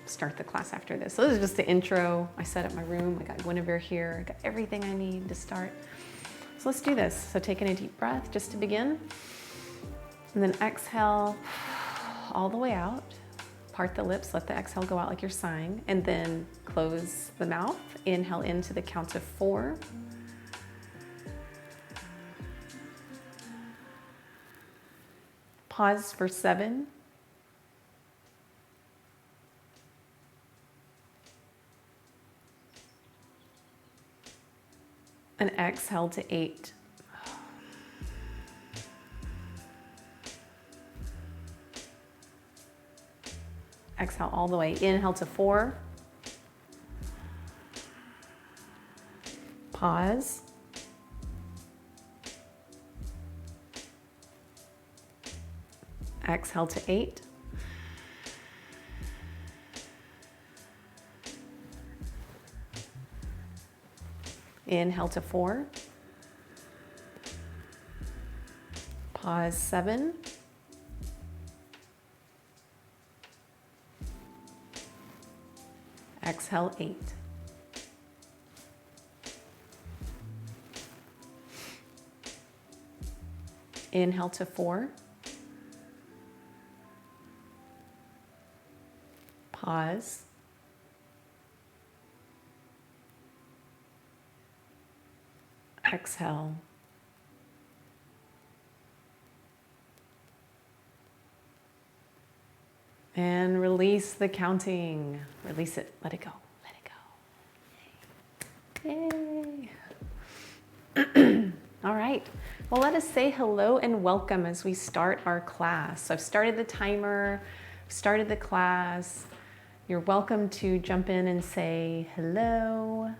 start the class after this. So this is just the intro. I set up my room. I got Guinevere here. I got everything I need to start. So let's do this. So taking a deep breath just to begin. And then exhale all the way out. Part the lips, let the exhale go out like you're sighing. And then close the mouth. Inhale into the count of 4. Pause for 7. And exhale to 8. Exhale all the way. Inhale to 4. Pause. Exhale to 8. Inhale to 4. Pause 7. Exhale 8. Inhale to 4. Pause. Exhale. And release the counting. Release it. Let it go. Let it go. Yay. All right. Well, let us say hello and welcome as we start our class. So I've started the timer, started the class. You're welcome to jump in and say hello.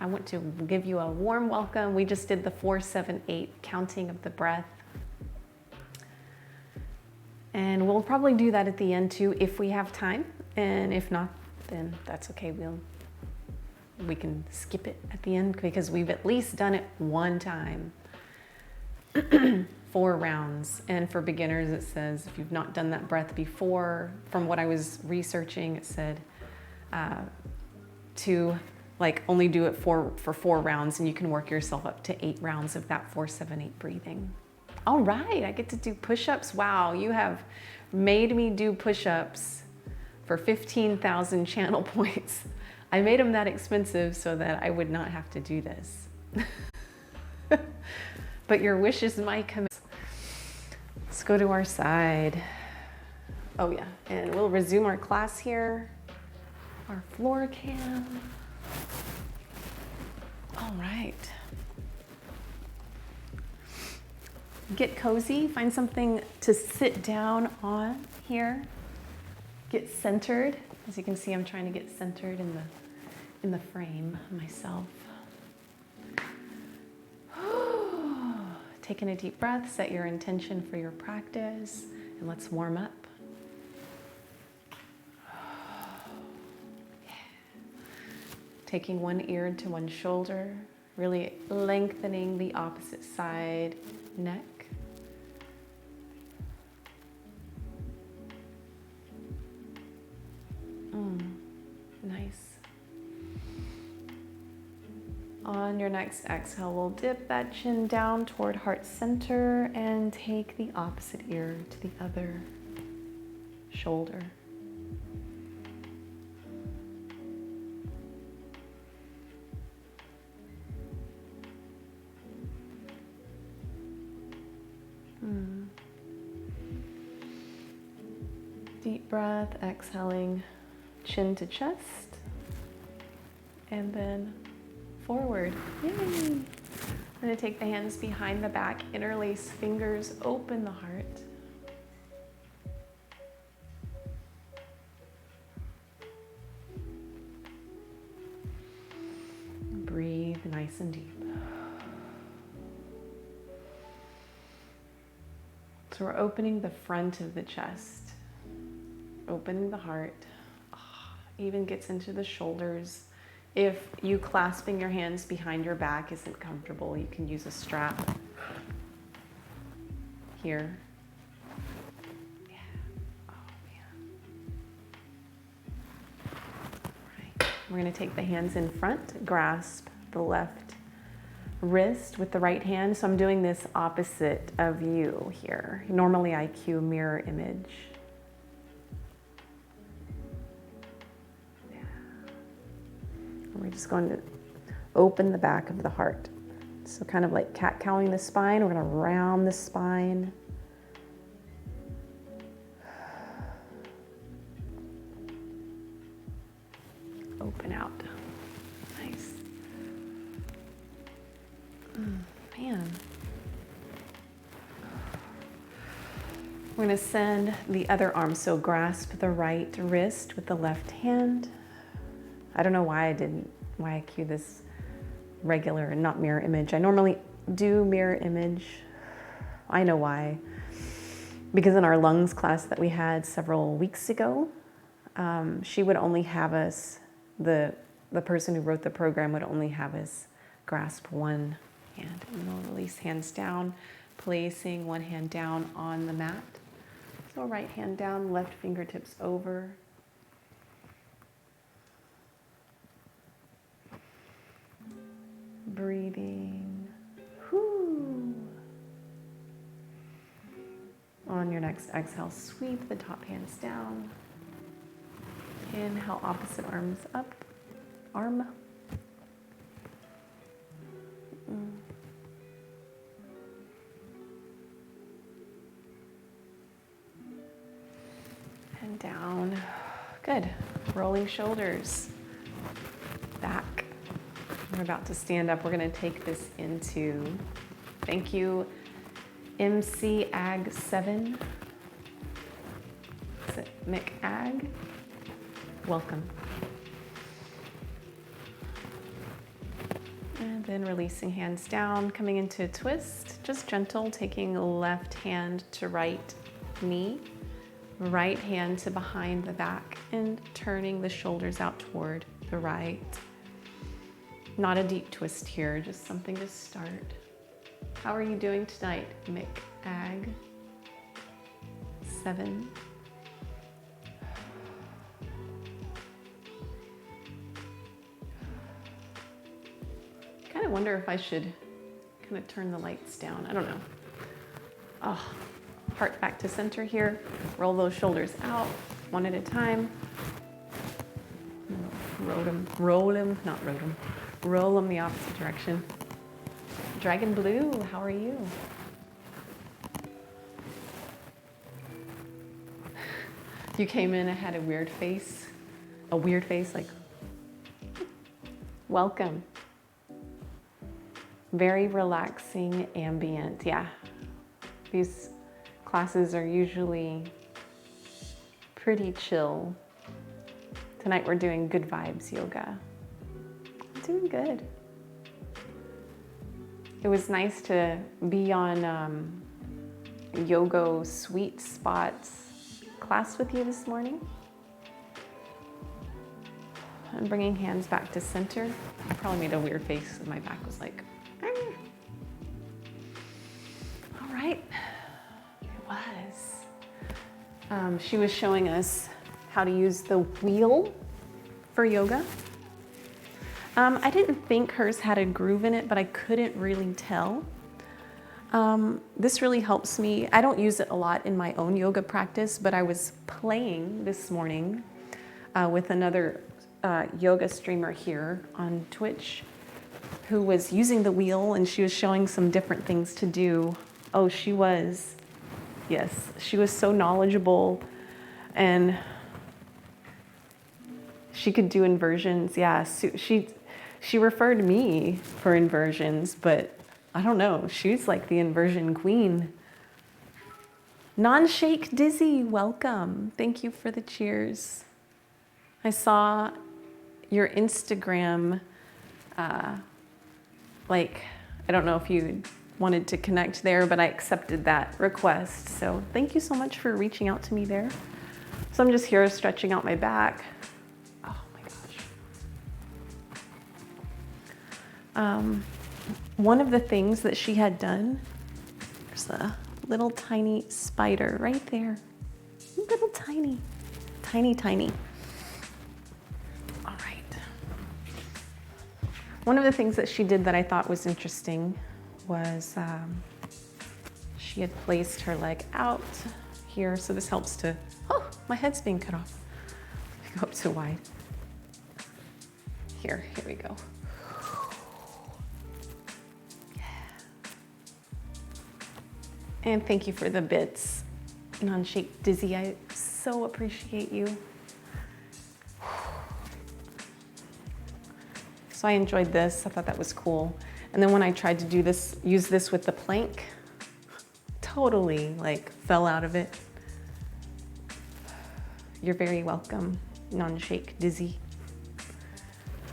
I want to give you a warm welcome. We just did the 4, 7, 8 counting of the breath. And we'll probably do that at the end too if we have time. And if not, then that's okay. We can skip it at the end because we've at least done it one time. 4 rounds. And for beginners, it says if you've not done that breath before, from what I was researching, it said to only do it for 4 rounds, and you can work yourself up to 8 rounds of that 4, 7, 8 breathing. All right, I get to do push-ups. Wow, you have made me do push-ups for 15,000 channel points. I made them that expensive so that I would not have to do this. But your wish is my command. Let's go to our side. Oh yeah, and we'll resume our class here. Our floor cam. All right. Get cozy, find something to sit down on here. Get centered. As you can see, I'm trying to get centered in the frame myself. Taking a deep breath, set your intention for your practice, and let's warm up. Taking one ear to one shoulder, really lengthening the opposite side neck. Nice. On your next exhale, we'll dip that chin down toward heart center and take the opposite ear to the other shoulder. Deep breath, exhaling chin to chest, and then forward. Yay. I'm going to take the hands behind the back, interlace fingers, open the heart. Breathe nice and deep. So we're opening the front of the chest, opening the heart, even gets into the shoulders. If you clasping your hands behind your back isn't comfortable, you can use a strap here. Yeah. Oh, We're going to take the hands in front, grasp the left wrist with the right hand. So I'm doing this opposite of you here. Normally I cue mirror image. Yeah. We're just going to open the back of the heart. So kind of like cat-cowing the spine. We're going to round the spine. Open out. Nice. Man. We're going to send the other arm. So grasp the right wrist with the left hand. I don't know why I cue this regular and not mirror image. I normally do mirror image. I know why. Because in our lungs class that we had several weeks ago, she would only have us, the person who wrote the program would only have us grasp one hand. And we'll release hands down, placing one hand down on the mat. So right hand down, left fingertips over. Breathing. Whoo. On your next exhale, sweep the top hands down. Inhale, opposite arms up. Arm. And down. Good. Rolling shoulders. Back. We're about to stand up. We're going to take this into, thank you, MC Ag 7. Is it Mick Ag? Welcome. And then releasing hands down, coming into a twist, just gentle, taking left hand to right knee, right hand to behind the back, and turning the shoulders out toward the right. Not a deep twist here, just something to start. How are you doing tonight, Mick Ag 7? I kind of wonder if I should kind of turn the lights down. I don't know. Oh, heart back to center here. Roll those shoulders out, one at a time. Roll them the opposite direction. Dragon Blue, how are you? You came in and had a weird face, like, welcome. Very relaxing ambient, yeah. These classes are usually pretty chill. Tonight we're doing good vibes yoga. I'm doing good. It was nice to be on Yoga Sweet Spot's class with you this morning. I'm bringing hands back to center. I probably made a weird face. My back was like, all right. It was. She was showing us how to use the wheel for yoga. I didn't think hers had a groove in it, but I couldn't really tell. This really helps me. I don't use it a lot in my own yoga practice, but I was playing this morning with another yoga streamer here on Twitch who was using the wheel, and she was showing some different things to do. Oh, she was so knowledgeable, and she could do inversions. Yeah, so she referred me for inversions, but I don't know. She's like the inversion queen. Non-shake dizzy, welcome. Thank you for the cheers. I saw your Instagram, I don't know if you wanted to connect there, but I accepted that request. So thank you so much for reaching out to me there. So I'm just here stretching out my back. Oh my gosh. One of the things that she had done, there's a little tiny spider right there. Little tiny. All right. One of the things that she did that I thought was interesting was she had placed her leg out here. So this helps to, oh, my head's being cut off. Go up so wide. Here we go. Yeah. And thank you for the bits, Non-Shake Dizzy. I so appreciate you. So I enjoyed this. I thought that was cool. And then when I tried to do this, use this with the plank, totally like fell out of it. You're very welcome, Non-Shake Dizzy.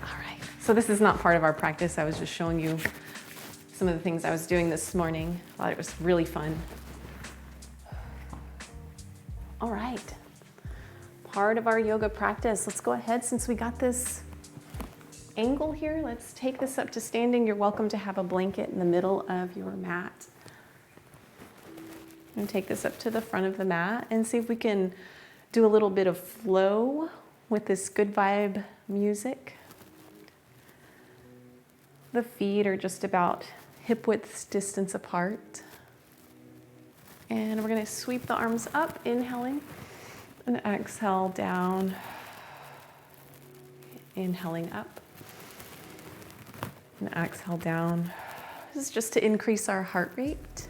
All right, so this is not part of our practice. I was just showing you some of the things I was doing this morning. I thought it was really fun. All right, part of our yoga practice. Let's go ahead, since we got this angle here, let's take this up to standing. You're welcome to have a blanket in the middle of your mat. And take this up to the front of the mat and see if we can do a little bit of flow with this good vibe music. The feet are just about hip width distance apart. And we're gonna sweep the arms up, inhaling, and exhale down, inhaling up, and exhale down. This is just to increase our heart rate.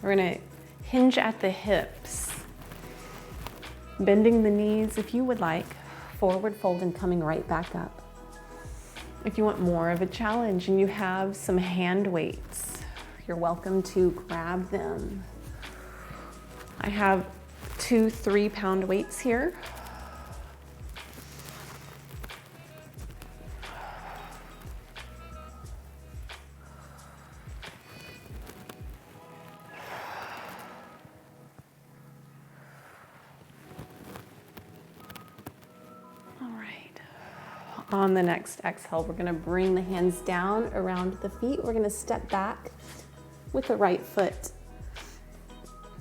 We're gonna hinge at the hips, bending the knees if you would like, forward fold and coming right back up. If you want more of a challenge and you have some hand weights, you're welcome to grab them. I have 2 3-pound weights here. On the next exhale, we're gonna bring the hands down around the feet. We're gonna step back with the right foot.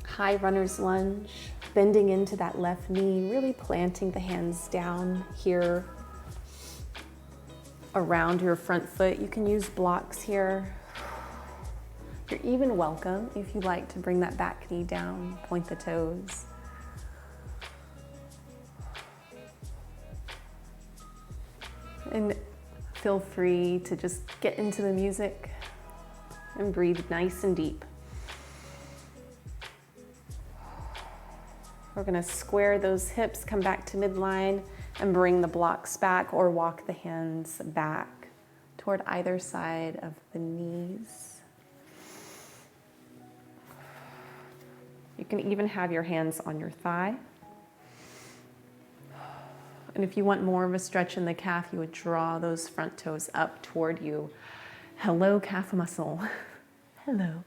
High runner's lunge, bending into that left knee, really planting the hands down here around your front foot. You can use blocks here. You're even welcome, if you'd like, to bring that back knee down, point the toes. And feel free to just get into the music and breathe nice and deep. We're gonna square those hips, come back to midline, and bring the blocks back or walk the hands back toward either side of the knees. You can even have your hands on your thigh. And if you want more of a stretch in the calf, you would draw those front toes up toward you. Hello, calf muscle. Hello.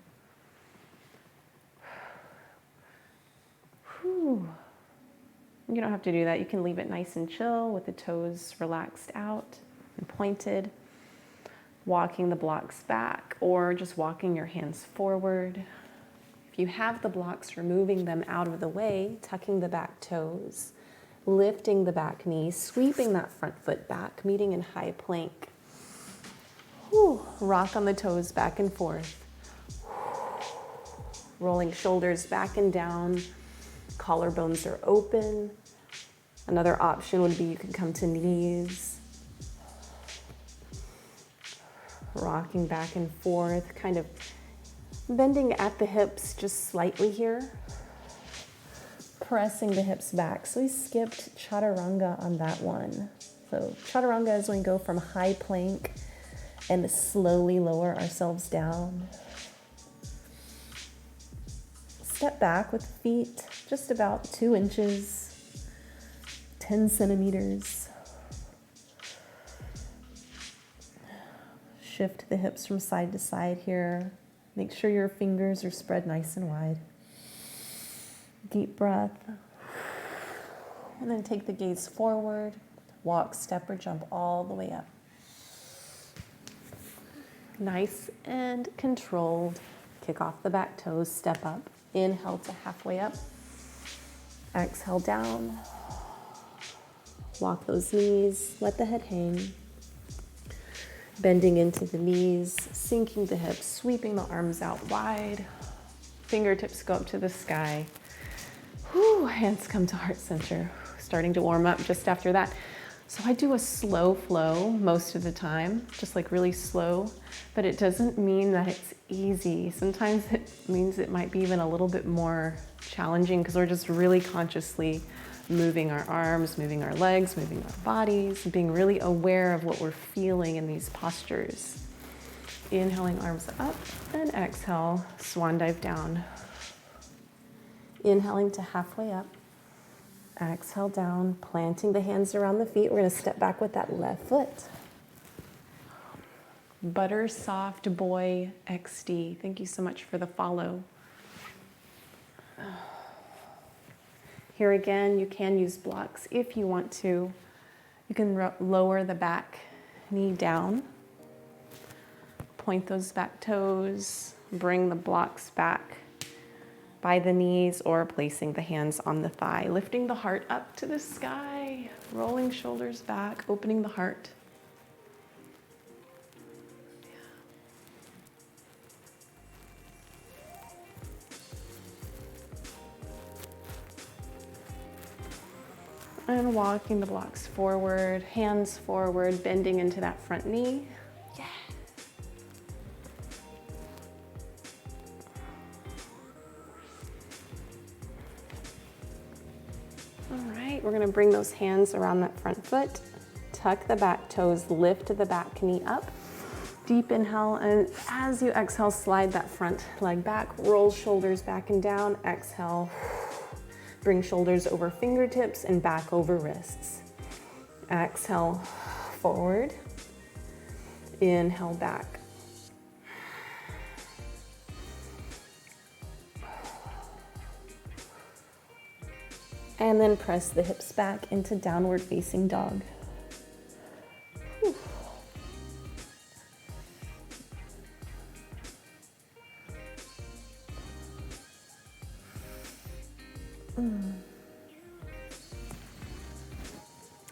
Whew. You don't have to do that. You can leave it nice and chill with the toes relaxed out and pointed. Walking the blocks back or just walking your hands forward. If you have the blocks, removing them out of the way, tucking the back toes. Lifting the back knee, sweeping that front foot back, meeting in high plank. Whew. Rock on the toes back and forth. Rolling shoulders back and down. Collarbones are open. Another option would be you could come to knees. Rocking back and forth, kind of bending at the hips just slightly here. Pressing the hips back. So we skipped chaturanga on that one. So chaturanga is when we go from high plank and slowly lower ourselves down. Step back with the feet just about 2 inches, 10 centimeters. Shift the hips from side to side here. Make sure your fingers are spread nice and wide. Deep breath. And then take the gaze forward. Walk, step, or jump all the way up. Nice and controlled. Kick off the back toes, step up. Inhale to halfway up. Exhale down. Walk those knees, let the head hang. Bending into the knees, sinking the hips, sweeping the arms out wide. Fingertips go up to the sky. Whew, hands come to heart center. Starting to warm up just after that. So I do a slow flow most of the time, just like really slow, but it doesn't mean that it's easy. Sometimes it means it might be even a little bit more challenging because we're just really consciously moving our arms, moving our legs, moving our bodies, being really aware of what we're feeling in these postures. Inhaling arms up and exhale, swan dive down. Inhaling to halfway up. Exhale down, planting the hands around the feet. We're going to step back with that left foot. Butter Soft Boy XD. Thank you so much for the follow. Here again, you can use blocks if you want to. You can lower the back knee down. Point those back toes. Bring the blocks back by the knees or placing the hands on the thigh. Lifting the heart up to the sky. Rolling shoulders back, opening the heart. And walking the blocks forward, hands forward, bending into that front knee. Yeah. All right, we're gonna bring those hands around that front foot, tuck the back toes, lift the back knee up. Deep inhale, and as you exhale, slide that front leg back, roll shoulders back and down, exhale. Bring shoulders over fingertips and back over wrists. Exhale, forward. Inhale, back. And then press the hips back into downward facing dog. Whew.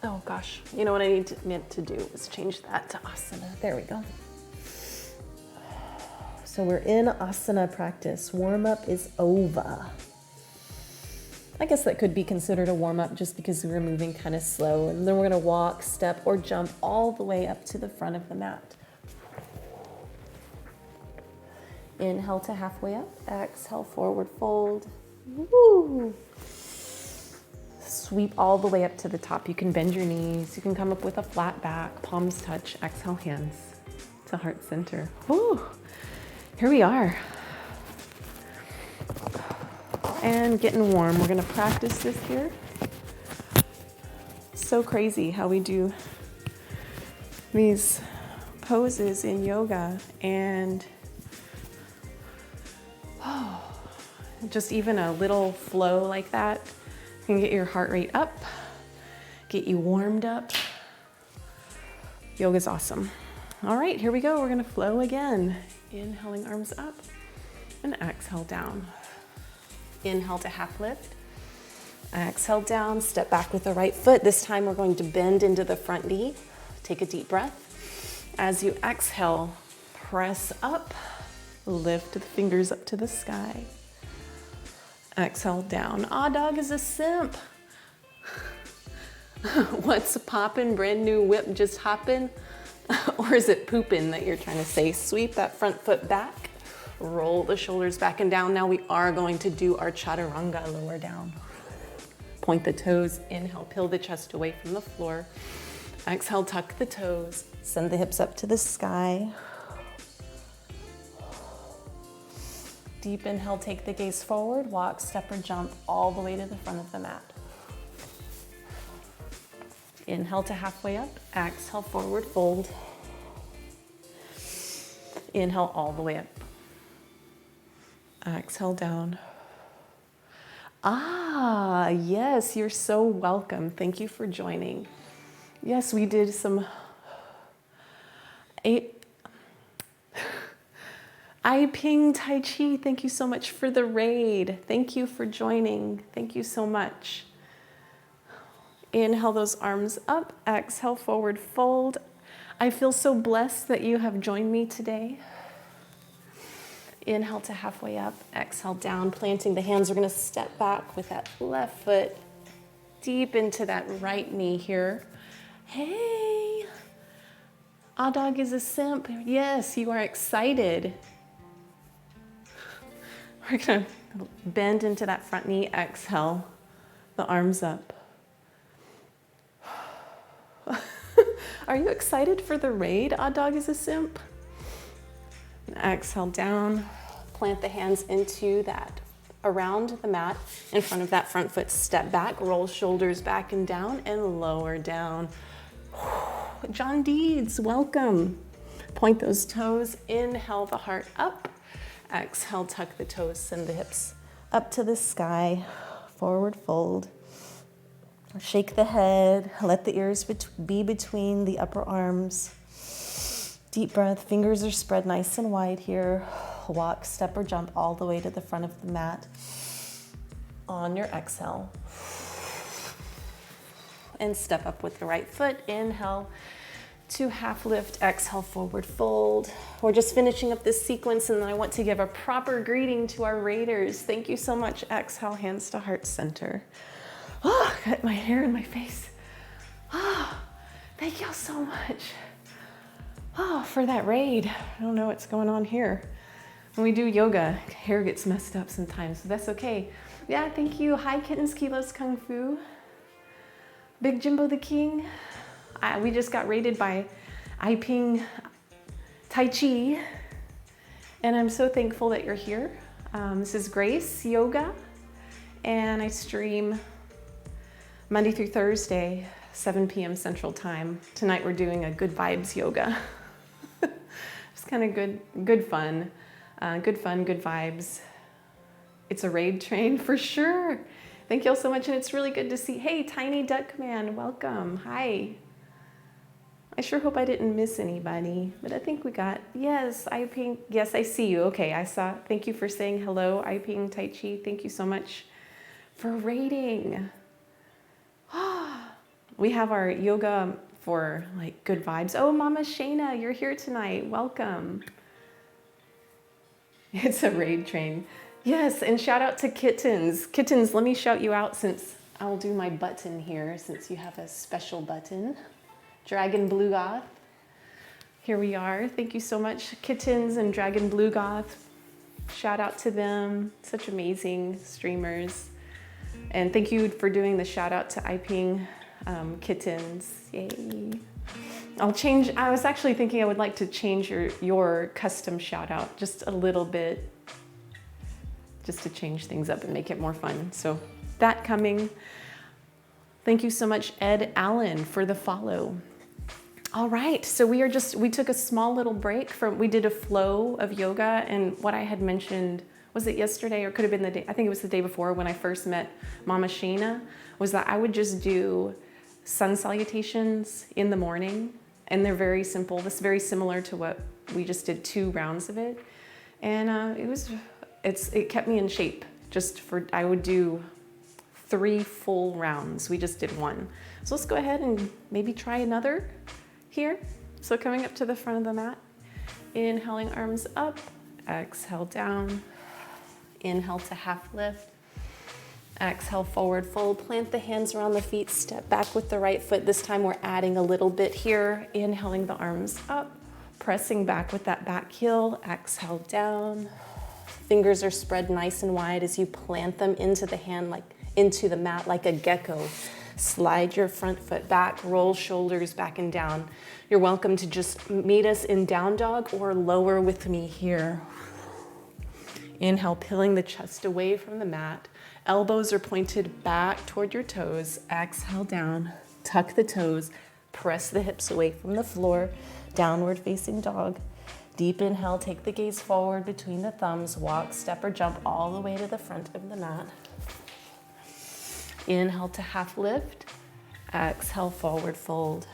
Oh gosh, you know what I meant to do is change that to asana. There we go. So we're in asana practice. Warm up is over. I guess that could be considered a warm up just because we were moving kind of slow. And then we're gonna walk, step, or jump all the way up to the front of the mat. Inhale to halfway up, exhale, forward fold. Woo! Sweep all the way up to the top. You can bend your knees. You can come up with a flat back, palms touch, exhale hands to heart center. Woo! Here we are. And getting warm. We're gonna practice this here. So crazy how we do these poses in yoga, and just even a little flow like that can get your heart rate up, get you warmed up. Yoga's awesome. All right, here we go. We're gonna flow again. Inhaling arms up and exhale down. Inhale to half lift. Exhale down, step back with the right foot. This time we're going to bend into the front knee. Take a deep breath. As you exhale, press up, lift the fingers up to the sky. Exhale down. Ah, dog is a simp. What's poppin'? Brand new whip just hoppin'? Or is it poopin' that you're trying to say? Sweep that front foot back. Roll the shoulders back and down. Now we are going to do our chaturanga, lower down. Point the toes. Inhale, peel the chest away from the floor. Exhale, tuck the toes. Send the hips up to the sky. Deep inhale, take the gaze forward, walk, step, or jump all the way to the front of the mat. Inhale to halfway up, exhale, forward fold. Inhale all the way up. Exhale down. Ah, yes, you're so welcome. Thank you for joining. Yes, we did some I Ping Tai Chi, thank you so much for the raid. Thank you for joining. Thank you so much. Inhale those arms up. Exhale, forward fold. I feel so blessed that you have joined me today. Inhale to halfway up. Exhale down, planting the hands. We're going to step back with that left foot deep into that right knee here. Hey, Ah Dog is a simp. Yes, you are excited. We're going to bend into that front knee. Exhale, the arms up. Are you excited for the raid? Ah Dog is a simp. Exhale down, plant the hands into that, around the mat, in front of that front foot, step back, roll shoulders back and down, and lower down. John Deeds, welcome. Point those toes, inhale the heart up, exhale, tuck the toes, send the hips up to the sky, forward fold. Shake the head, let the ears be between the upper arms. Deep breath, fingers are spread nice and wide here. Walk, step, or jump all the way to the front of the mat. On your exhale. And step up with the right foot. Inhale to half lift, exhale, forward fold. We're just finishing up this sequence, and then I want to give a proper greeting to our raiders. Thank you so much. Exhale, hands to heart center. Oh, got my hair in my face. Oh, thank y'all so much. Oh, for that raid. I don't know what's going on here. When we do yoga, hair gets messed up sometimes, so that's okay. Yeah, thank you. Hi, Kittens, Kilos, Kung Fu. Big Jimbo the King. We just got raided by Iping Tai Chi, and I'm so thankful that you're here. This is Grace Yoga, and I stream Monday through Thursday, 7 p.m. Central Time. Tonight we're doing a good vibes yoga. It's kind of good fun, good vibes. It's a raid train for sure. Thank you all so much, and it's really good to see. Hey, Tiny Duck Man, welcome. Hi. I sure hope I didn't miss anybody, but I think we got, yes, Iping, yes, I see you. Okay, I saw, thank you for saying hello, Iping Tai Chi. Thank you so much for raiding. We have our yoga for like good vibes. Oh, Mama Shayna, you're here tonight. Welcome. It's a raid train. Yes, and shout out to Kittens. Kittens, let me shout you out since I'll do my button here, since you have a special button. Dragon Blue Goth. Here we are. Thank you so much, Kittens and Dragon Blue Goth. Shout out to them. Such amazing streamers. And thank you for doing the shout out to Iping Kittens. Yay. I'll change, I was actually thinking I would like to change your custom shout out just a little bit, just to change things up and make it more fun. So that coming. Thank you so much, Ed Allen, for the follow. All right, so we took a small little break we did a flow of yoga, and what I had mentioned, was it yesterday or could have been the day, I think it was the day before when I first met Mama Sheena, was that I would just do sun salutations in the morning, and they're very simple. This is very similar to what we just did 2 rounds of it, and it kept me in shape. I would do 3 full rounds. We just did 1. So let's go ahead and maybe try another here. So coming up to the front of the mat, inhaling arms up, exhale down, inhale to half lift, exhale forward fold, plant the hands around the feet, step back with the right foot. This time we're adding a little bit here, inhaling the arms up, pressing back with that back heel, exhale down. Fingers are spread nice and wide as you plant them into the hand, like into the mat like a gecko. Slide your front foot back, roll shoulders back and down. You're welcome to just meet us in down dog or lower with me here. Inhale, peeling the chest away from the mat. Elbows are pointed back toward your toes. Exhale down, tuck the toes, press the hips away from the floor, downward facing dog. Deep inhale, take the gaze forward between the thumbs, walk, step, or jump all the way to the front of the mat. Inhale to half lift, exhale, forward fold.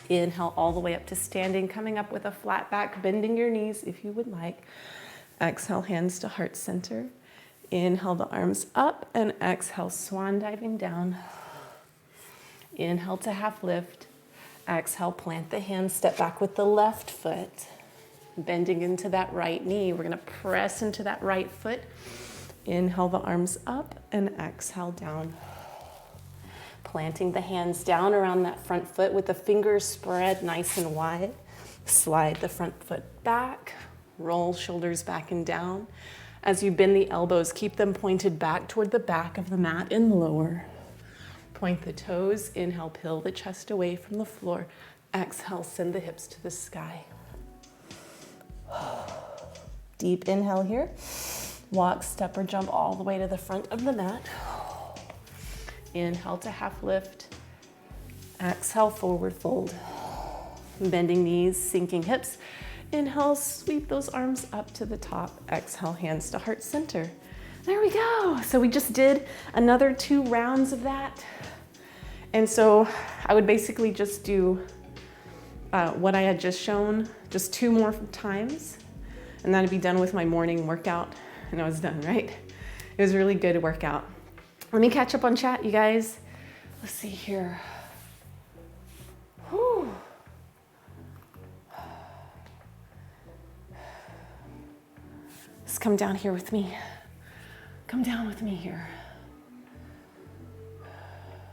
Inhale all the way up to standing, coming up with a flat back, bending your knees if you would like. Exhale, hands to heart center. Inhale the arms up, and exhale, swan diving down. Inhale to half lift. Exhale, plant the hands, step back with the left foot. Bending into that right knee. We're gonna press into that right foot. Inhale the arms up and exhale down. Planting the hands down around that front foot with the fingers spread nice and wide. Slide the front foot back. Roll shoulders back and down. As you bend the elbows, keep them pointed back toward the back of the mat and lower. Point the toes. Inhale, peel the chest away from the floor. Exhale, send the hips to the sky. Deep inhale here. Walk, step, or jump all the way to the front of the mat. Inhale to half lift. Exhale, forward fold. Bending knees, sinking hips. Inhale, sweep those arms up to the top. Exhale, hands to heart center. There we go. So we just did another 2 rounds of that. And so I would basically just do what I had just shown, just 2 more times. And that'd be done with my morning workout. And I was done, right? It was a really good workout. Let me catch up on chat, you guys. Let's see here. Whew. Just come down here with me. Come down with me here.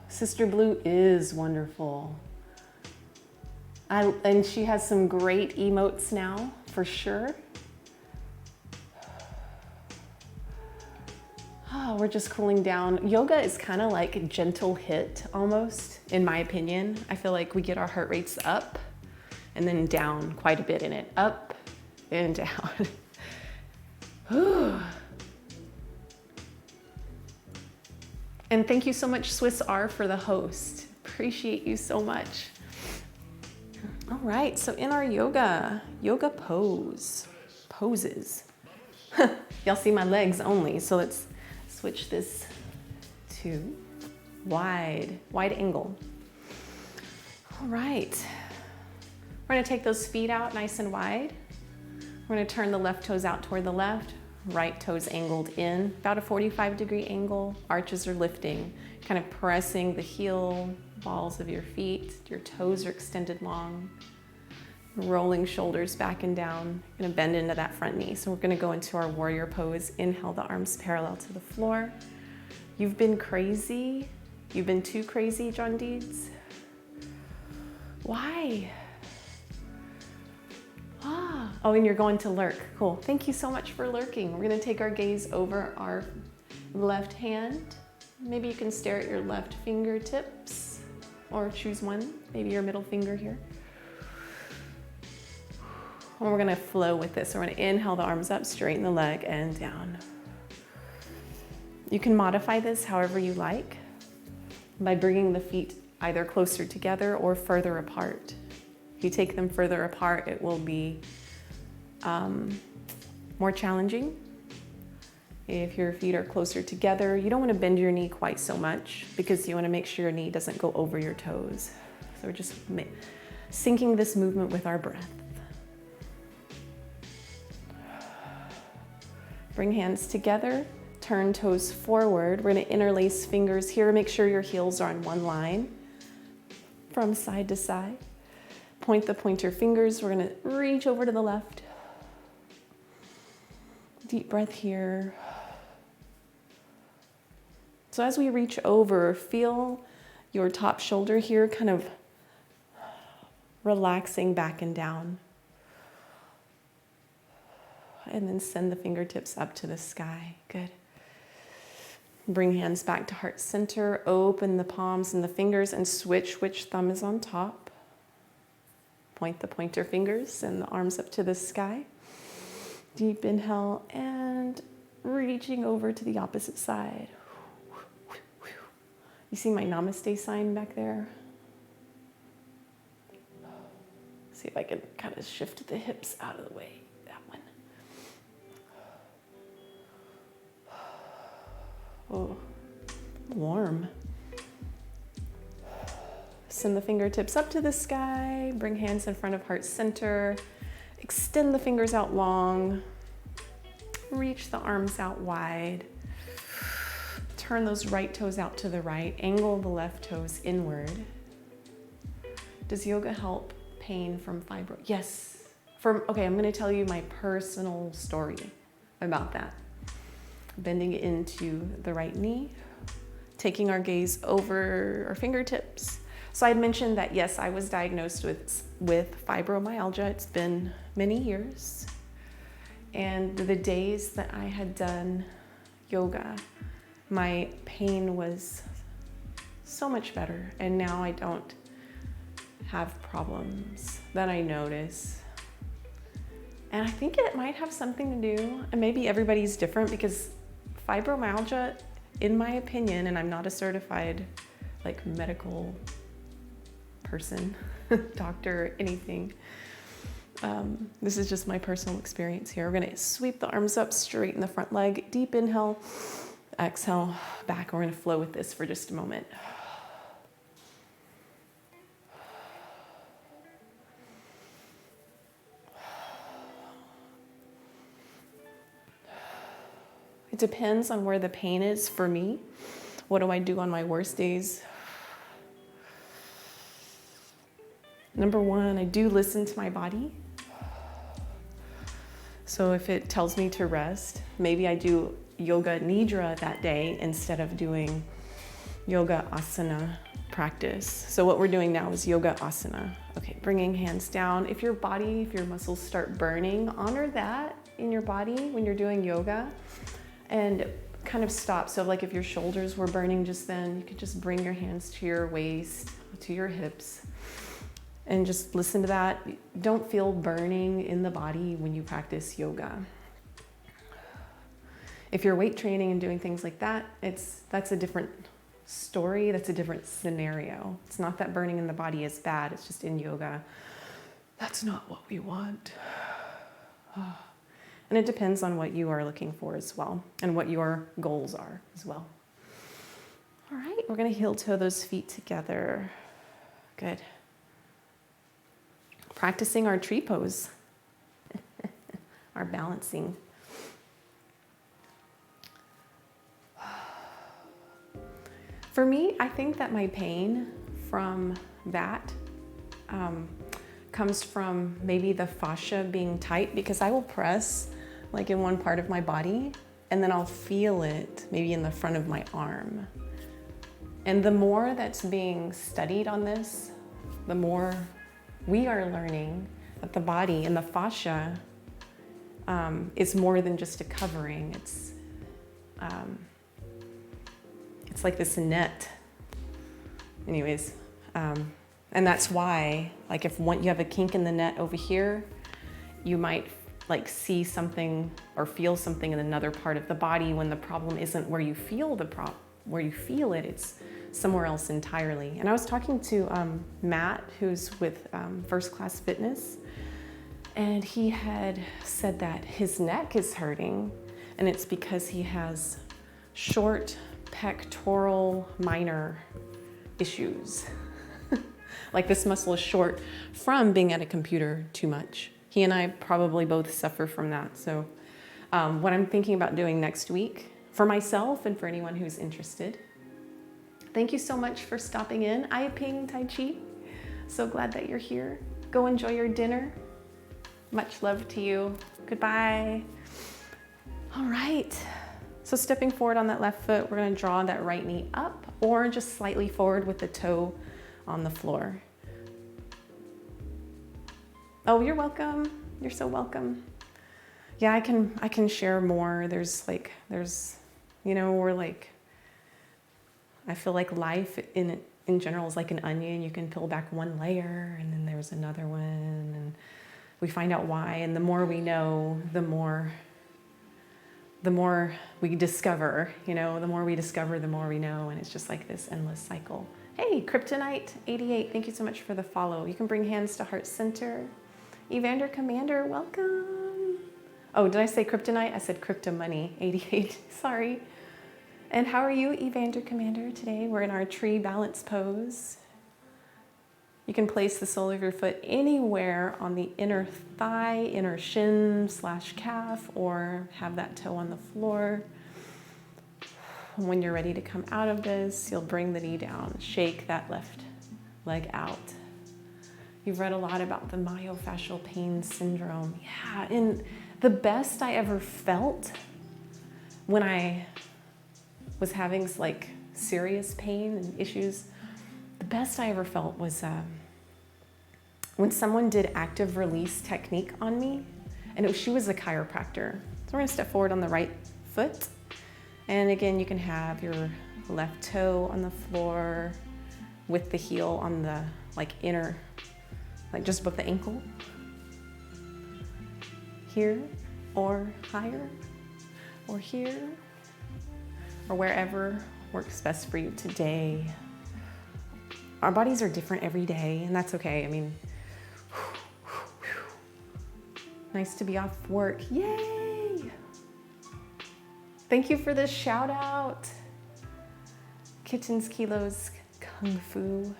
Sister Blue is wonderful. And she has some great emotes now, for sure. Oh, we're just cooling down. Yoga is kind of like a gentle hit almost, in my opinion. I feel like we get our heart rates up and then down quite a bit in it. Up and down. And thank you so much, Swiss R, for the host. Appreciate you so much. All right, so in our yoga poses. Y'all see my legs only, so let's switch this to wide angle. All right, we're gonna take those feet out nice and wide. We're gonna turn the left toes out toward the left, right toes angled in, about a 45-degree angle. Arches are lifting, kind of pressing the heel balls of your feet. Your toes are extended long. Rolling shoulders back and down. You're gonna bend into that front knee. So we're gonna go into our warrior pose. Inhale, the arms parallel to the floor. You've been crazy. You've been too crazy, John Deeds. Why? Oh, and you're going to lurk. Cool. Thank you so much for lurking. We're gonna take our gaze over our left hand. Maybe you can stare at your left fingertips or choose one, maybe your middle finger here. And we're gonna flow with this. So we're gonna inhale the arms up, straighten the leg and down. You can modify this however you like by bringing the feet either closer together or further apart. If you take them further apart, it will be more challenging. If your feet are closer together, you don't want to bend your knee quite so much because you want to make sure your knee doesn't go over your toes. So we're just syncing this movement with our breath. Bring hands together, turn toes forward. We're going to interlace fingers here. Make sure your heels are on one line from side to side. Point the pointer fingers. We're going to reach over to the left. Deep breath here. So as we reach over, feel your top shoulder here kind of relaxing back and down. And then send the fingertips up to the sky. Good. Bring hands back to heart center. Open the palms and the fingers and switch which thumb is on top. Point the pointer fingers and the arms up to the sky. Deep inhale and reaching over to the opposite side. You see my namaste sign back there? See if I can kind of shift the hips out of the way. That one. Oh, warm. Send the fingertips up to the sky. Bring hands in front of heart center. Extend the fingers out long. Reach the arms out wide. turn those right toes out to the right, angle the left toes inward. Does yoga help pain from fibro? Yes. Okay, I'm gonna tell you my personal story about that. Bending into the right knee, taking our gaze over our fingertips. So I had mentioned that, yes, I was diagnosed with fibromyalgia. It's been many years. And the days that I had done yoga, my pain was so much better. And now I don't have problems that I notice. And I think it might have something to do, and maybe everybody's different, because fibromyalgia, in my opinion, and I'm not a certified like medical person, doctor, anything. This is just my personal experience here. We're gonna sweep the arms up, straighten the front leg, deep inhale, exhale, back. We're gonna flow with this for just a moment. It depends on where the pain is for me. What do I do on my worst days? Number one, I do listen to my body. So if it tells me to rest, maybe I do yoga nidra that day instead of doing yoga asana practice. So what we're doing now is yoga asana. Okay, bringing hands down. If your muscles start burning, honor that in your body when you're doing yoga. And kind of stop. So like if your shoulders were burning just then, you could just bring your hands to your waist, to your hips, and just listen to that. Don't feel burning in the body when you practice yoga. If you're weight training and doing things like that, that's a different story. That's a different scenario. It's not that burning in the body is bad. It's just in yoga, that's not what we want. And it depends on what you are looking for as well, and what your goals are as well. All right, we're gonna heel toe those feet together. Good. Practicing our tree pose, our balancing. For me, I think that my pain from that comes from maybe the fascia being tight, because I will press like in one part of my body and then I'll feel it maybe in the front of my arm. And the more that's being studied on this, the more we are learning that the body and the fascia is more than just a covering. It's like this net. Anyways, and that's why, like if you have a kink in the net over here, you might like see something or feel something in another part of the body when the problem isn't where you feel it, it's somewhere else entirely. And I was talking to Matt, who's with First Class Fitness, and he had said that his neck is hurting, and it's because he has short pectoral minor issues. Like this muscle is short from being at a computer too much. He and I probably both suffer from that. So what I'm thinking about doing next week, for myself and for anyone who's interested. Thank you so much for stopping in. I Ping Tai Chi. So glad that you're here. Go enjoy your dinner. Much love to you. Goodbye. All right. So stepping forward on that left foot, we're gonna draw that right knee up or just slightly forward with the toe on the floor. Oh, you're welcome. You're so welcome. Yeah, I can share more. I feel like life in general is like an onion. You can peel back one layer and then there's another one, and we find out why. And the more we know, the more we discover, the more we discover, the more we know. And it's just like this endless cycle. Hey, Kryptonite 88, thank you so much for the follow. You can bring hands to heart center. Evander Commander, welcome. Oh, did I say Kryptonite? I said Crypto Money 88, sorry. And how are you, Evander Commander, today? We're in our tree balance pose. You can place the sole of your foot anywhere on the inner thigh, inner shin / calf, or have that toe on the floor. When you're ready to come out of this, you'll bring the knee down, shake that left leg out. You've read a lot about the myofascial pain syndrome. Yeah, and the best I ever felt when I was having like serious pain and issues, the best I ever felt was when someone did active release technique on me, and she was a chiropractor. So we're gonna step forward on the right foot. And again, you can have your left toe on the floor with the heel on the inner, just above the ankle. Here, or higher, or here, or wherever works best for you today. Our bodies are different every day, and that's okay. I mean, nice to be off work. Yay! Thank you for this shout out. Kittens, Kilos, Kung Fu.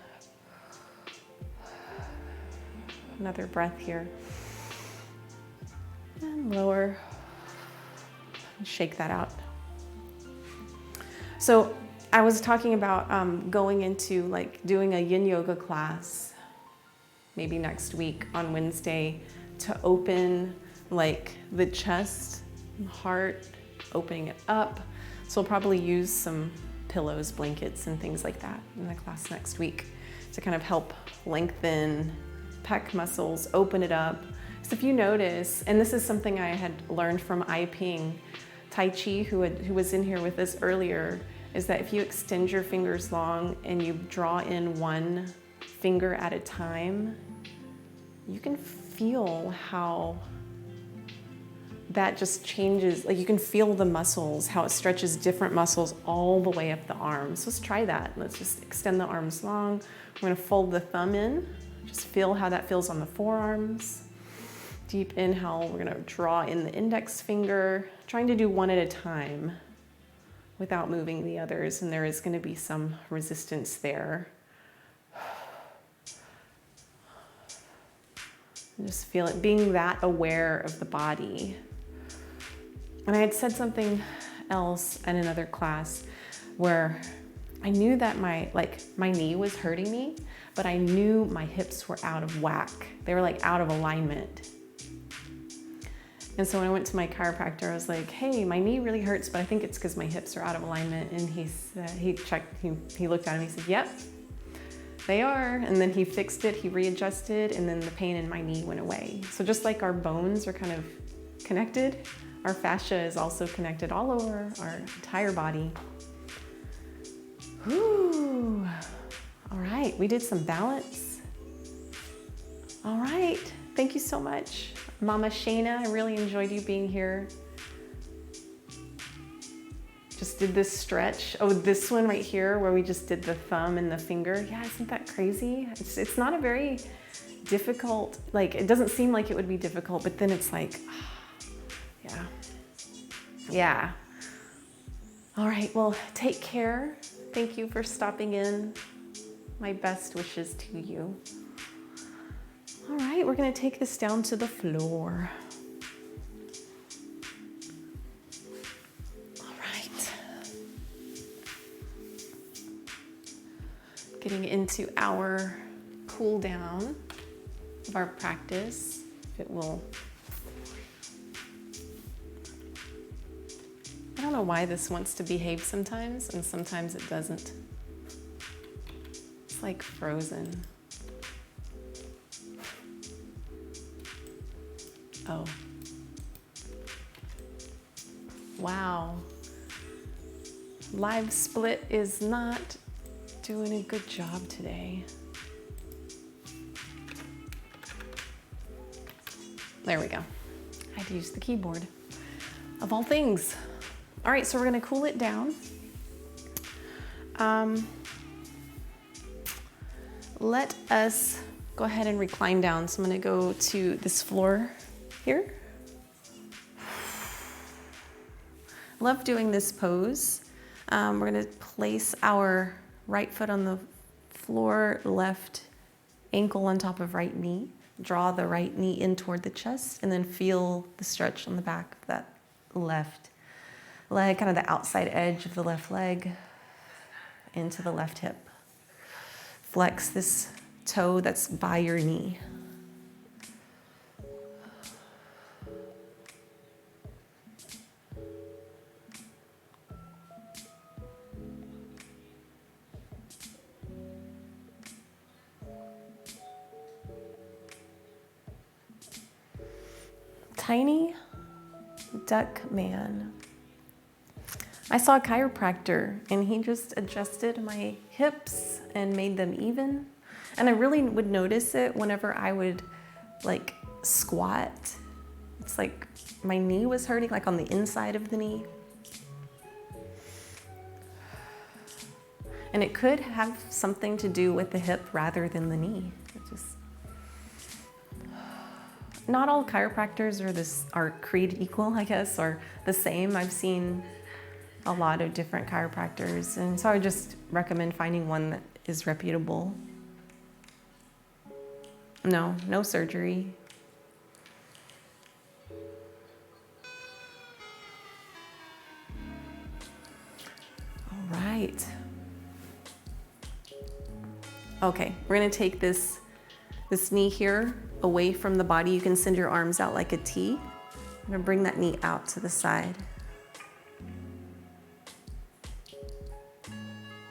Another breath here. And lower. Shake that out. So I was talking about going into doing a yin yoga class maybe next week on Wednesday to open the chest and heart, opening it up. So we'll probably use some pillows, blankets, and things like that in the class next week to kind of help lengthen pec muscles, open it up. So if you notice, and this is something I had learned from I Ping, Tai Chi, who was in here with us earlier, is that if you extend your fingers long and you draw in one finger at a time, you can feel how that just changes. You can feel the muscles, how it stretches different muscles all the way up the arms. Let's try that. Let's just extend the arms long. We're gonna fold the thumb in. Just feel how that feels on the forearms. Deep inhale, we're gonna draw in the index finger, trying to do one at a time without moving the others, and there is gonna be some resistance there. Just feel it, being that aware of the body. And I had said something else in another class where I knew that my knee was hurting me, but I knew my hips were out of whack. They were out of alignment. And so when I went to my chiropractor, I was like, hey, my knee really hurts, but I think it's because my hips are out of alignment. And he said, he looked at him, he said, yep, they are. And then he fixed it, he readjusted, and then the pain in my knee went away. So just like our bones are kind of connected, our fascia is also connected all over our entire body. Whew. All right, we did some balance. All right, thank you so much. Mama Shayna, I really enjoyed you being here. Just did this stretch. Oh, this one right here where we just did the thumb and the finger. Yeah, isn't that crazy? It's not a very difficult, it doesn't seem like it would be difficult, but then it's yeah. Yeah. All right, well, take care. Thank you for stopping in. My best wishes to you. All right, we're gonna take this down to the floor. All right. Getting into our cool down of our practice. It will, I don't know why this wants to behave sometimes, and sometimes it doesn't. It's like frozen. Oh. Wow. Live split is not doing a good job today. There we go. I had to use the keyboard, of all things. All right, so we're gonna cool it down. Let us go ahead and recline down. So I'm gonna go to this floor here. Love doing this pose. We're gonna place our right foot on the floor, left ankle on top of right knee. Draw the right knee in toward the chest, and then feel the stretch on the back of that left leg, kind of the outside edge of the left leg into the left hip. Flex this toe that's by your knee. Tiny duck man. I saw a chiropractor and he just adjusted my hips and made them even. And I really would notice it whenever I would like squat. It's like my knee was hurting, like on the inside of the knee. And it could have something to do with the hip rather than the knee. Not all chiropractors are created equal, I guess, or the same. I've seen a lot of different chiropractors, and so I would just recommend finding one that is reputable. No surgery. All right. Okay, we're gonna take this knee here away from the body. You can send your arms out like a T. I'm gonna bring that knee out to the side.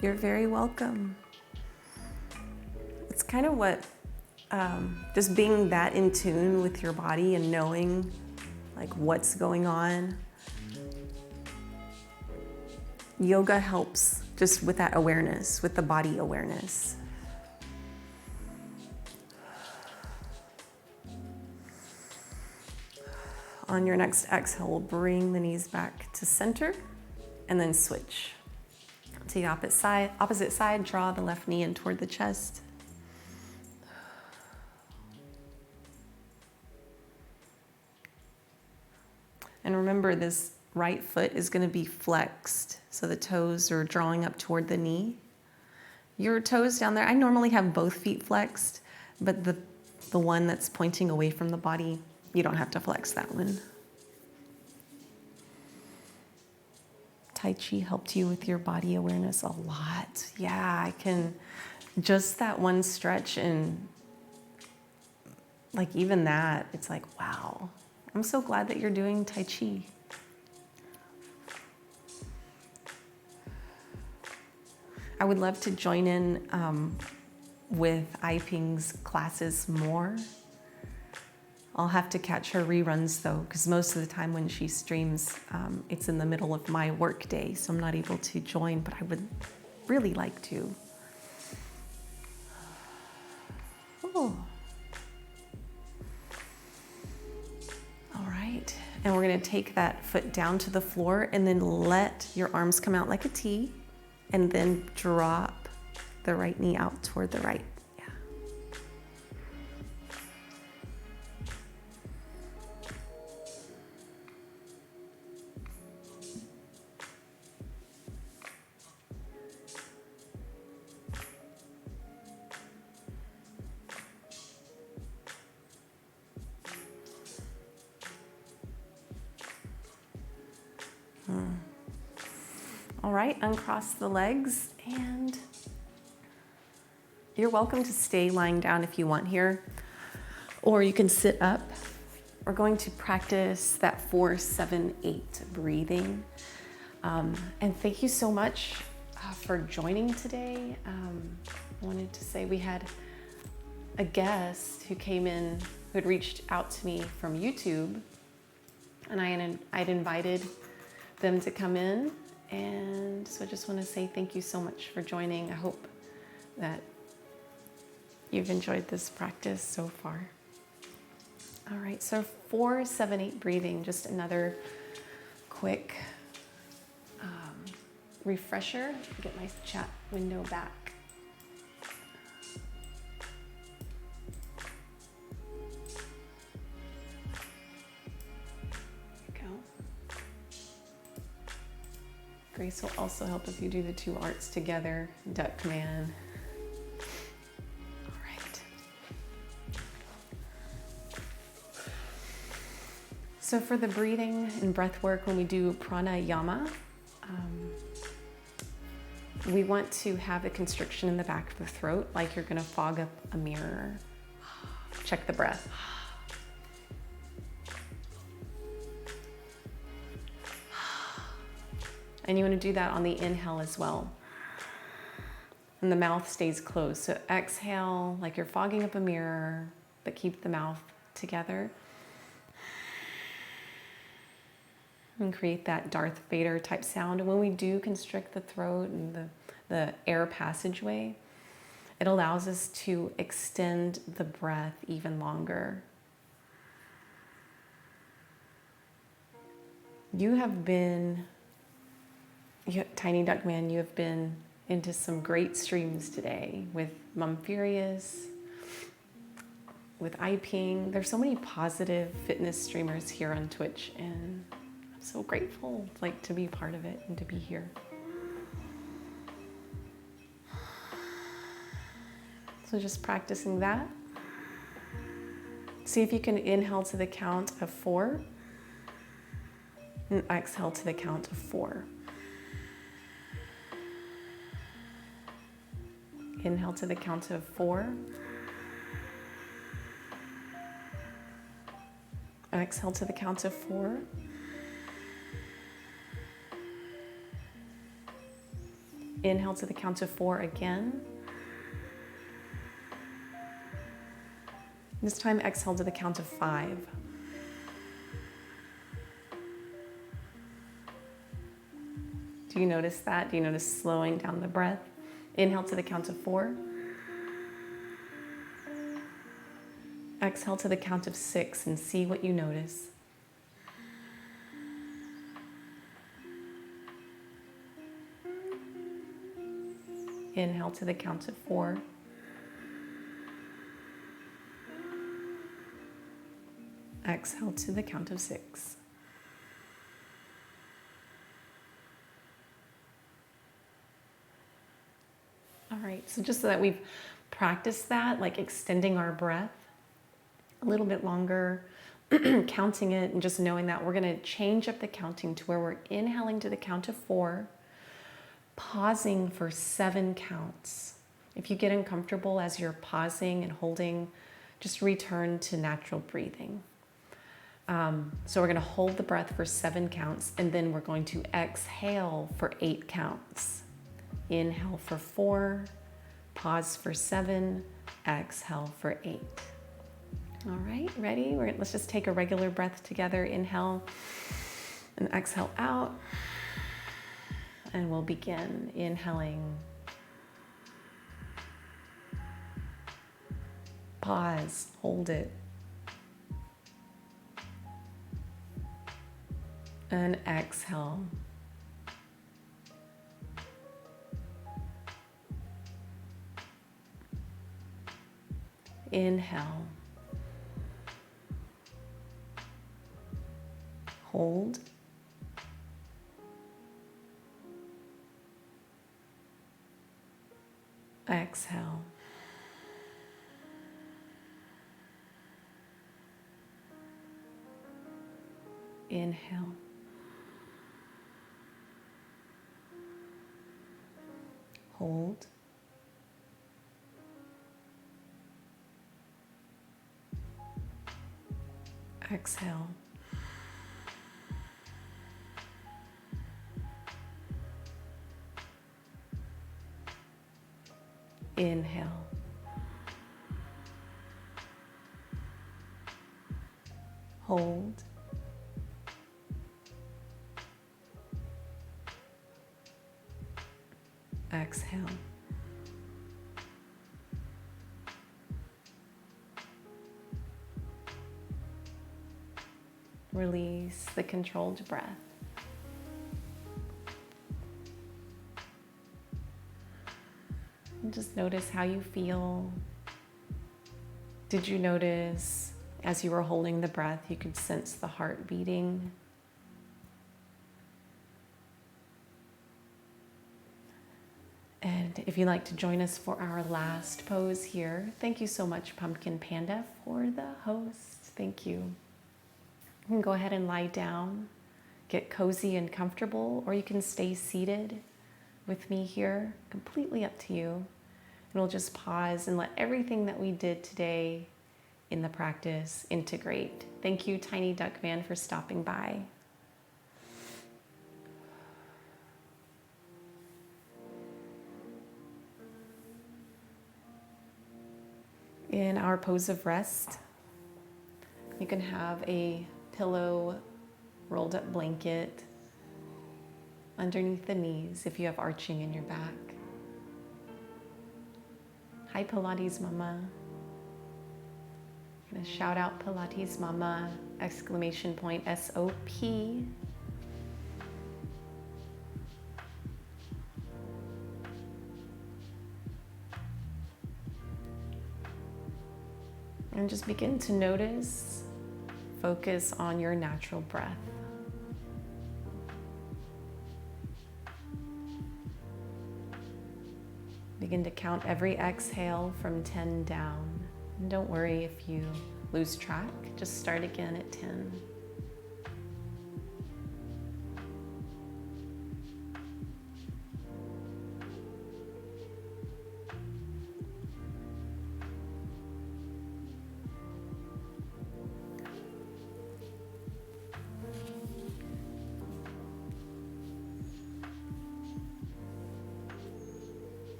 You're very welcome. It's kind of what, just being that in tune with your body and knowing like what's going on. Yoga helps just with that awareness, with the body awareness. On your next exhale, bring the knees back to center and then switch. To the opposite side, draw the left knee in toward the chest. And remember, this right foot is going to be flexed, so the toes are drawing up toward the knee. Your toes down there, I normally have both feet flexed, but the one that's pointing away from the body, you don't have to flex that one. Tai Chi helped you with your body awareness a lot. Yeah, I can, just that one stretch and like even that, it's like, wow. I'm so glad that you're doing Tai Chi. I would love to join in with Ai-Ping's classes more. I'll have to catch her reruns though, because most of the time when she streams, it's in the middle of my work day, so I'm not able to join, but I would really like to. Oh. All right, and we're gonna take that foot down to the floor and then let your arms come out like a T, and then drop the right knee out toward the right. All right, uncross the legs, and you're welcome to stay lying down if you want here, or you can sit up. We're going to practice that 4-7-8 breathing. And thank you so much for joining today. I wanted to say we had a guest who came in, who had reached out to me from YouTube, and I'd invited them to come in. And so I just want to say thank you so much for joining. I hope that you've enjoyed this practice so far. All right, so 4-7-8 breathing, just another quick refresher. Get my chat window back. Grace will also help if you do the two arts together, duck man. All right. So for the breathing and breath work, when we do pranayama, we want to have a constriction in the back of the throat, like you're going to fog up a mirror. Check the breath. And you want to do that on the inhale as well. And the mouth stays closed. So exhale like you're fogging up a mirror, but keep the mouth together. And create that Darth Vader type sound. And when we do constrict the throat and the air passageway, it allows us to extend the breath even longer. Tiny Duck Man, you have been into some great streams today with Mum Furious, with iPing. There's so many positive fitness streamers here on Twitch, and I'm so grateful to be part of it and to be here. So just practicing that. See if you can inhale to the count of 4 and exhale to the count of 4. Inhale to the count of 4. Exhale to the count of 4. Inhale to the count of 4 again. This time exhale to the count of 5. Do you notice that? Do you notice slowing down the breath? Inhale to the count of 4. Exhale to the count of 6 and see what you notice. Inhale to the count of 4. Exhale to the count of 6. All right, so just so that we've practiced that, like extending our breath a little bit longer, counting it, and just knowing that we're going to change up the counting to where we're inhaling to the count of 4, pausing for 7 counts. If you get uncomfortable as you're pausing and holding, just return to natural breathing. So we're going to hold the breath for 7 counts, and then we're going to exhale for 8 counts. Inhale for 4, pause for 7, exhale for 8. All right, ready? Let's just take a regular breath together. Inhale and exhale out. And we'll begin inhaling. Pause, hold it. And exhale. Inhale. Hold. Exhale. Inhale. Hold. Exhale. Inhale. Hold. Exhale. Release the controlled breath. And just notice how you feel. Did you notice as you were holding the breath, you could sense the heart beating? And if you'd like to join us for our last pose here, thank you so much, Pumpkin Panda, for the host. Thank you. You can go ahead and lie down, get cozy and comfortable, or you can stay seated with me here, completely up to you. And we'll just pause and let everything that we did today in the practice integrate. Thank you, Tiny Duck Man, for stopping by. In our pose of rest, you can have a pillow, rolled up blanket underneath the knees if you have arching in your back. Hi, Pilates Mama. I'm gonna shout out Pilates Mama, exclamation point SOP. And just begin to notice, focus on your natural breath. Begin to count every exhale from 10 down. And don't worry if you lose track, just start again at 10.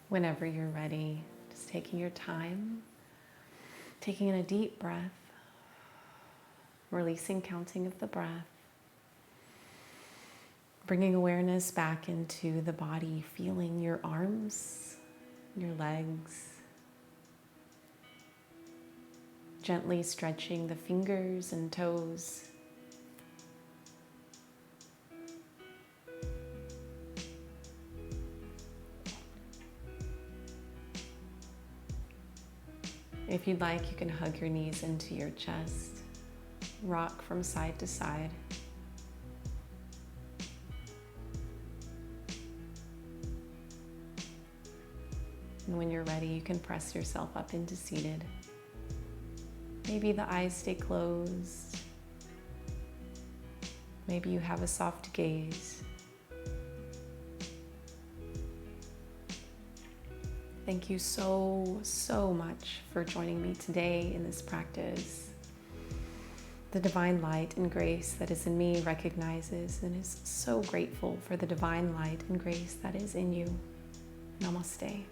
Whenever you're ready, just taking your time, taking in a deep breath, releasing counting of the breath, bringing awareness back into the body, feeling your arms, your legs, gently stretching the fingers and toes. If you'd like, you can hug your knees into your chest, rock from side to side. And when you're ready, you can press yourself up into seated. Maybe the eyes stay closed. Maybe you have a soft gaze. Thank you so, so much for joining me today in this practice. The divine light and grace that is in me recognizes and is so grateful for the divine light and grace that is in you. Namaste.